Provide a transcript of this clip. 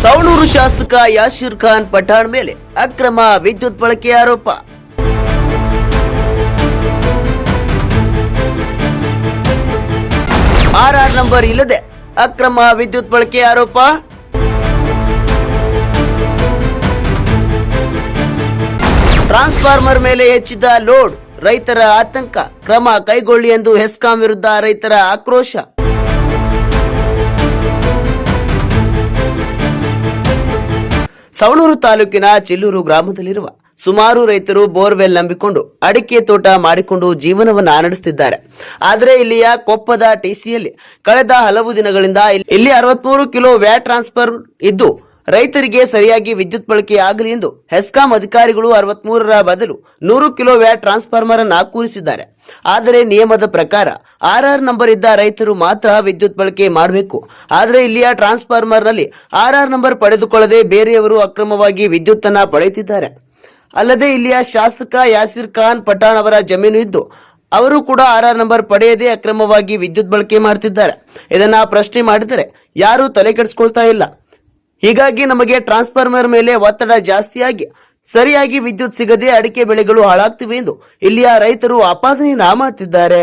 ಸವಣೂರು ಶಾಸಕ ಯಾಸಿರ್ ಖಾನ್ ಪಠಾಣ್ ಮೇಲೆ ಅಕ್ರಮ ವಿದ್ಯುತ್ ಬಳಕೆ ಆರೋಪ. ಆರ್ಆರ್ ನಂಬರ್ ಇಲ್ಲದೆ ಅಕ್ರಮ ವಿದ್ಯುತ್ ಬಳಕೆ ಆರೋಪ. ಟ್ರಾನ್ಸ್ಫಾರ್ಮರ್ ಮೇಲೆ ಹೆಚ್ಚಿದ ಲೋಡ್, ರೈತರ ಆತಂಕ, ಕ್ರಮ ಕೈಗೊಳ್ಳಿ ಎಂದು ಹೆಸ್ಕಾಂ ವಿರುದ್ಧ ರೈತರ ಆಕ್ರೋಶ. ಸವಣೂರು ತಾಲೂಕಿನ ಚಿಲ್ಲೂರು ಗ್ರಾಮದಲ್ಲಿರುವ ಸುಮಾರು ರೈತರು ಬೋರ್ವೆಲ್ ನಂಬಿಕೊಂಡು ಅಡಿಕೆ ತೋಟ ಮಾಡಿಕೊಂಡು ಜೀವನವನ್ನ ನಡೆಸುತ್ತಿದ್ದಾರೆ. ಆದರೆ ಇಲ್ಲಿಯ ಕೊಪ್ಪದ ಟಿಸಿಯಲ್ಲಿ ಕಳೆದ ಹಲವು ದಿನಗಳಿಂದ ಇಲ್ಲಿ 63 ಕಿಲೋ ವ್ಯಾಟ್ ಟ್ರಾನ್ಸ್ಫರ್ ಇದ್ದು ರೈತರಿಗೆ ಸರಿಯಾಗಿ ವಿದ್ಯುತ್ ಬಳಕೆ ಆಗಲಿ ಎಂದು ಹೆಸ್ಕಾಂ ಅಧಿಕಾರಿಗಳು 63ರ ಬದಲು 100 ಕಿಲೋ ವ್ಯಾಟ್ ಟ್ರಾನ್ಸ್ಫಾರ್ಮರ್ ಅನ್ನು ಕೂರಿಸಿದ್ದಾರೆ. ಆದರೆ ನಿಯಮದ ಪ್ರಕಾರ ಆರ್ಆರ್ ನಂಬರ್ ಇದ್ದ ರೈತರು ಮಾತ್ರ ವಿದ್ಯುತ್ ಬಳಕೆ ಮಾಡಬೇಕು. ಆದರೆ ಇಲ್ಲಿಯ ಟ್ರಾನ್ಸ್ಫಾರ್ಮರ್ ನಲ್ಲಿ ಆರ್ಆರ್ ನಂಬರ್ ಪಡೆದುಕೊಳ್ಳದೆ ಬೇರೆಯವರು ಅಕ್ರಮವಾಗಿ ವಿದ್ಯುತ್ ಅನ್ನ ಪಡೆಯುತ್ತಿದ್ದಾರೆ. ಅಲ್ಲದೆ ಇಲ್ಲಿಯ ಶಾಸಕ ಯಾಸಿರ್ ಖಾನ್ ಪಠಾಣ್ ಅವರ ಜಮೀನು ಇದ್ದು ಅವರು ಕೂಡ ಆರ್ಆರ್ ನಂಬರ್ ಪಡೆಯದೆ ಅಕ್ರಮವಾಗಿ ವಿದ್ಯುತ್ ಬಳಕೆ ಮಾಡ್ತಿದ್ದಾರೆ. ಇದನ್ನ ಪ್ರಶ್ನೆ ಮಾಡಿದರೆ ಯಾರು ತಲೆ ಕೆಡಿಸ್ಕೊಳ್ತಾ ಇಲ್ಲ. ಹೀಗಾಗಿ ನಮಗೆ ಟ್ರಾನ್ಸ್ಫಾರ್ಮರ್ ಮೇಲೆ ಒತ್ತಡ ಜಾಸ್ತಿಯಾಗಿ ಸರಿಯಾಗಿ ವಿದ್ಯುತ್ ಸಿಗದೆ ಅಡಿಕೆ ಬೆಳೆಗಳು ಹಾಳಾಗ್ತಿವೆ ಎಂದು ಇಲ್ಲಿಯ ರೈತರು ಆಪಾದನೆಯನ್ನ ಮಾಡ್ತಿದ್ದಾರೆ.